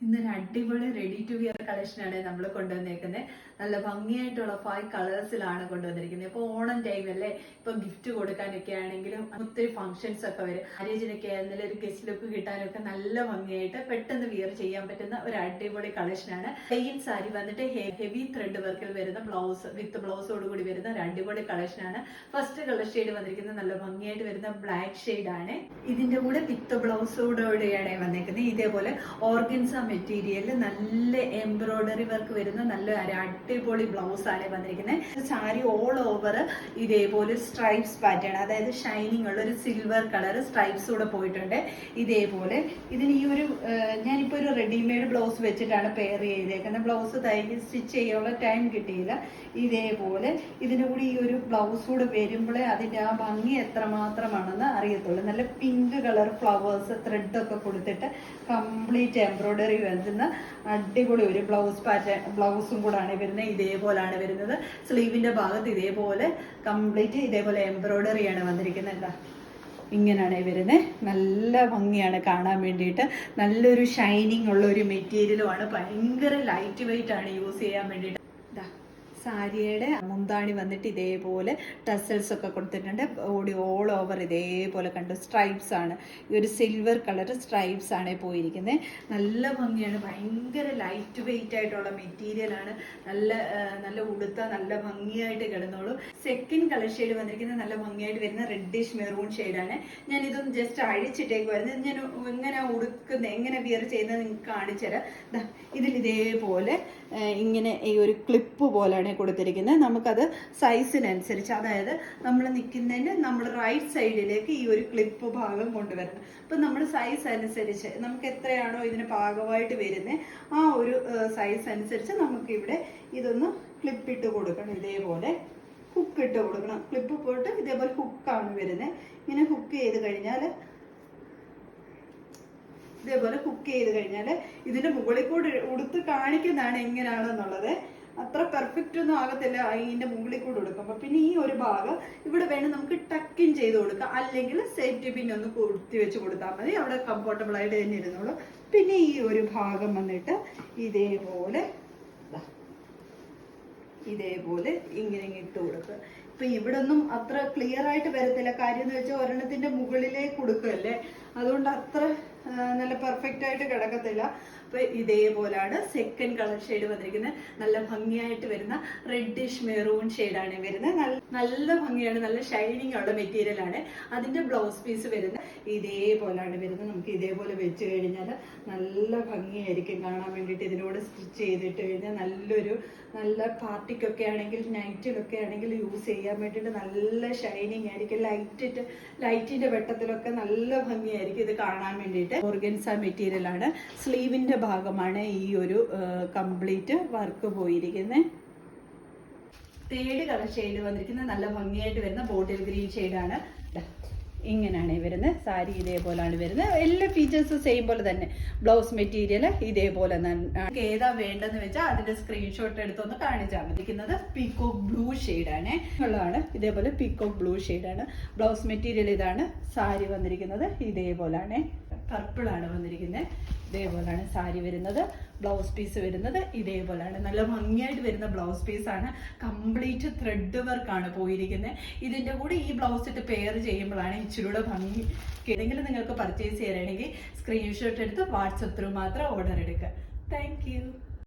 ഇന്നൊരു അടിപൊളി ready to wear കളക്ഷനാണ് നമ്മൾ കൊണ്ടുവന്നേക്കുന്നത്. നല്ല ഭംഗിയായിട്ടുള്ള 5 കളേഴ്സിലാണ് കൊണ്ടുവന്നിരിക്കുന്നത്. ഇപ്പൊ ഓണം ടൈം അല്ലേ, ഇപ്പൊ ഗിഫ്റ്റ് കൊടുക്കാനൊക്കെ ആണെങ്കിലും ഒത്തിരി ഫംഗ്ഷൻസ് ഒക്കെ വരും. മാരേജിനൊക്കെ ആയിരുന്നാലും ഒരു ഗസ്റ്റ് ലുക്ക് കിട്ടാനൊക്കെ നല്ല ഭംഗിയായിട്ട് പെട്ടെന്ന് വിയർ ചെയ്യാൻ പറ്റുന്ന ഒരു അടിപൊളി കളക്ഷനാണ്. പ്ലെയിൻ സാരി വന്നിട്ട് ഹെവി ത്രെഡ് വർക്കിൽ വരുന്ന ബ്ലൗസ് വിത്ത് ബ്ലൗസോട് കൂടി വരുന്ന ഒരു അടിപൊളി കളക്ഷനാണ്. ഫസ്റ്റ് കളർ ഷെയ്ഡ് വന്നിരിക്കുന്നത് നല്ല ഭംഗിയായിട്ട് വരുന്ന ബ്ലാക്ക് ഷെയ്ഡ് ആണ്. ഇതിന്റെ കൂടെ വിത്ത് ബ്ലൗസോടുകൂടിയാണ് വന്നിരിക്കുന്നത്. ഇതേപോലെ ഓർഗൻസ മെറ്റീരിയലിൽ നല്ല എംബ്രോയിഡറി വർക്ക് വരുന്ന നല്ല അടിപൊളി ബ്ലൗസ് ആണ് വന്നിരിക്കുന്നത്. സാരി ഓൾ ഓവർ ഇതേപോലെ സ്ട്രൈപ്സ് പാറ്റേൺ, അതായത് ഷൈനിങ് ഉള്ള ഒരു സിൽവർ കളർ സ്ട്രൈപ്സ് കൂടെ പോയിട്ടുണ്ട്. ഇതേപോലെ ഇതിന് ഈ ഒരു ഞാനിപ്പോ ഒരു റെഡിമെയ്ഡ് ബ്ലൗസ് വെച്ചിട്ടാണ് പെയർ ചെയ്തേക്കുന്നത്. ബ്ലൗസ് സ്റ്റിച്ച് ചെയ്യാനുള്ള ടൈം കിട്ടിയില്ല. ഇതേപോലെ ഇതിന്റെ കൂടി ഈ ഒരു ബ്ലൗസ് കൂടെ വരുമ്പോഴേ അതിന്റെ ആ ഭംഗി എത്രമാത്രമാണെന്ന് അറിയത്തുള്ളൂ. നല്ല പിങ്ക് കളർ ഫ്ലവേഴ്സ് ത്രെഡ് ഒക്കെ കൊടുത്തിട്ട് കംപ്ലീറ്റ് എംബ്രോയിഡറി വരുന്ന അടിപൊളി ഒരു ബ്ലൗസ് പാറ്റേൺ ബ്ലൗസും കൂടാണ് വരുന്നത്. ഇതേപോലാണ് വരുന്നത്. സ്ലീവിന്റെ ഭാഗത്ത് ഇതേപോലെ കംപ്ലീറ്റ് ഇതേപോലെ എംബ്രോയിഡറിയാണ് വന്നിരിക്കുന്നത്. എന്താ ഇങ്ങനെയാണ് വരുന്നത്. നല്ല ഭംഗിയാണ് കാണാൻ വേണ്ടിയിട്ട്. നല്ലൊരു ഷൈനിങ് ഉള്ള ഒരു മെറ്റീരിയലുമാണ്. ഭയങ്കര ലൈറ്റ് വെയിറ്റ് ആണ് യൂസ് ചെയ്യാൻ വേണ്ടിയിട്ട്. സാരിയുടെ മുന്താണി വന്നിട്ട് ഇതേപോലെ ടസൽസ് ഒക്കെ കൊടുത്തിട്ടുണ്ട്. ബോഡി ഓൾ ഓവർ ഇതേപോലെ കണ്ടു സ്ട്രൈപ്സ് ആണ്. ഈ ഒരു സിൽവർ കളർ സ്ട്രൈപ്സ് ആണ് പോയിരിക്കുന്നത്. നല്ല ഭംഗിയാണ്. ഭയങ്കര ലൈറ്റ് വെയിറ്റ് ആയിട്ടുള്ള മെറ്റീരിയൽ ആണ്. നല്ല ഉടുത്ത നല്ല ഭംഗിയായിട്ട് കിടന്നോളൂ. സെക്കൻഡ് കളർ ഷെയ്ഡ് വന്നിരിക്കുന്നത് നല്ല ഭംഗിയായിട്ട് വരുന്ന റെഡിഷ് മെറൂൺ ഷെയ്ഡാണ്. ഞാൻ ഇതൊന്ന് ജസ്റ്റ് അഴിച്ചിട്ടേക്കുമായിരുന്നു. ഞാൻ എങ്ങനെ ഉടുക്കുന്നത് എങ്ങനെ വിയർ ചെയ്യുന്നത് നിങ്ങൾക്ക് കാണിച്ചുതരാം. ഇതിൽ ഇതേപോലെ ഇങ്ങനെ ഈ ഒരു ക്ലിപ്പ് പോലെയാണ് കൊടുത്തിരിക്കുന്നത്. നമുക്കത് സൈസിനനുസരിച്ച്, അതായത് നമ്മൾ നിൽക്കുന്നതിന് നമ്മൾ റൈറ്റ് സൈഡിലേക്ക് ഈ ഒരു ക്ലിപ്പ് ഭാഗം കൊണ്ടുവരണം. അപ്പൊ നമ്മുടെ സൈസ് അനുസരിച്ച് നമുക്ക് എത്രയാണോ ഇതിന് പാകമായിട്ട് വരുന്നത് ആ ഒരു സൈസ് അനുസരിച്ച് നമുക്ക് ഇവിടെ ഇതൊന്ന് ക്ലിപ്പ് ഇട്ട് കൊടുക്കണം. ഇതേപോലെ ഹുക്ക് ഇട്ട് കൊടുക്കണം. ക്ലിപ്പ് പോയിട്ട് ഇതേപോലെ ഹുക്കാണ് വരുന്നത്. ഇങ്ങനെ ഹുക്ക് ചെയ്ത് കഴിഞ്ഞാൽ ഇതേപോലെ കുക്ക് ചെയ്ത് കഴിഞ്ഞാൽ ഇതിന്റെ മുകളിൽ കൂടെ ഉടുത്ത് കാണിക്കുന്നതാണ് എങ്ങനെയാണെന്നുള്ളത്. അത്ര പെർഫെക്റ്റ് ഒന്നും ആകത്തില്ല ഇതിന്റെ മുകളിൽ കൂടെ ഉടുക്കുമ്പോൾ. പിന്നെ ഈ ഒരു ഭാഗം ഇവിടെ വേണം നമുക്ക് ടക്കിൻ ചെയ്ത് കൊടുക്കാം, അല്ലെങ്കിൽ സേഫ്റ്റി പിൻ ഒന്ന് കുത്തി വെച്ച് കൊടുത്താൽ മതി. അവിടെ കംഫർട്ടബിൾ ആയിട്ട് തന്നെ ഇരുന്നോളൂ. പിന്നെ ഈ ഒരു ഭാഗം വന്നിട്ട് ഇതേപോലെ ഇങ്ങനെ ഇട്ട് കൊടുക്കുക. ഇപ്പൊ ഇവിടെ ഒന്നും അത്ര ക്ലിയർ ആയിട്ട് വരത്തില്ല. കാര്യം എന്ന് വെച്ചാൽ ഒരെണ്ണത്തിന്റെ മുകളിലേക്ക് കൊടുക്കുകയല്ലേ, അതുകൊണ്ട് അത്ര നല്ല പെർഫെക്റ്റ് ആയിട്ട് കിടക്കത്തില്ല. അപ്പൊ ഇതേപോലാണ് സെക്കൻഡ് കളർ ഷെയ്ഡ് വന്നിരിക്കുന്നത്. നല്ല ഭംഗിയായിട്ട് വരുന്ന റെഡിഷ് മെറൂൺ ഷെയ്ഡാണ് വരുന്നത്. നല്ല ഭംഗിയാണ്. നല്ല ഷൈനിങ് ഉള്ള മെറ്റീരിയൽ ആണ്. അതിന്റെ ബ്ലൗസ് പീസ് വരുന്നത് ഇതേപോലാണ് വരുന്നത്. നമുക്ക് ഇതേപോലെ വെച്ച് കഴിഞ്ഞാൽ നല്ല ഭംഗിയായിരിക്കും കാണാൻ വേണ്ടിയിട്ട്. ഇതിനോട് സ്റ്റിച്ച് ചെയ്തിട്ട് കഴിഞ്ഞാൽ നല്ല പാർട്ടിക്കൊക്കെ ആണെങ്കിൽ നൈറ്റിലൊക്കെ ആണെങ്കിൽ യൂസ് ചെയ്യാൻ വേണ്ടിയിട്ട് നല്ല ഷൈനിങ് ആയിരിക്കും. ലൈറ്റിന്റെ വെട്ടത്തിലൊക്കെ നല്ല ഭംഗിയായിരിക്കും ഇത് കാണാൻ വേണ്ടിയിട്ട്. ഓർഗൻസ മെറ്റീരിയൽ ആണ്. സ്ലീവിന്റെ ഭാഗമാണ് ഈ ഒരു കംപ്ലീറ്റ് വർക്ക് പോയിരിക്കുന്നത്. തേർഡ് കളർ ഷെയ്ഡ് വന്നിരിക്കുന്നത് നല്ല ഭംഗിയായിട്ട് വരുന്ന ബോട്ടിൽ ഗ്രീൻ ഷെയ്ഡാണ്. ഇങ്ങനെയാണ് വരുന്നത്. സാരി ഇതേപോലെയാണ് വരുന്നത്. എല്ലാ ഫീച്ചേഴ്സും സെയിം പോലെ തന്നെ. ബ്ലൗസ് മെറ്റീരിയൽ ഇതേപോലെ തന്നെ. ഏതാ വേണ്ടെന്ന് വെച്ചാൽ അതിന്റെ സ്ക്രീൻഷോട്ട് എടുത്തൊന്ന് കാണിച്ചാൽ മതി. പീക്കോക്ക് ബ്ലൂ ഷെയ്ഡാണ് ഉള്ളതാണ്. ഇതേപോലെ പീക്കോക്ക് ബ്ലൂ ഷെയ്ഡാണ്. ബ്ലൗസ് മെറ്റീരിയൽ ഇതാണ്. സാരി വന്നിരിക്കുന്നത് ഇതേപോലെയാണ്. പർപ്പിൾ ആണ് വന്നിരിക്കുന്നത്. ഇതേപോലെയാണ് സാരി വരുന്നത്. ബ്ലൗസ് പീസ് വരുന്നത് ഇതേപോലെയാണ്. നല്ല ഭംഗിയായിട്ട് വരുന്ന ബ്ലൗസ് പീസാണ്. കംപ്ലീറ്റ് ത്രെഡ് വർക്കാണ് പോയിരിക്കുന്നത്. ഇതിന്റെ കൂടെ ഈ ബ്ലൗസ് ഇട്ട് പെയർ ചെയ്യുമ്പോഴാണ് ഇച്ചിരൂടെ ഭംഗി. ഏതെങ്കിലും നിങ്ങൾക്ക് പർച്ചേസ് ചെയ്യാനാണെങ്കിൽ സ്ക്രീൻഷോട്ട് എടുത്ത് വാട്സപ്പ് ത്രൂ മാത്രം ഓർഡർ എടുക്കുക. താങ്ക്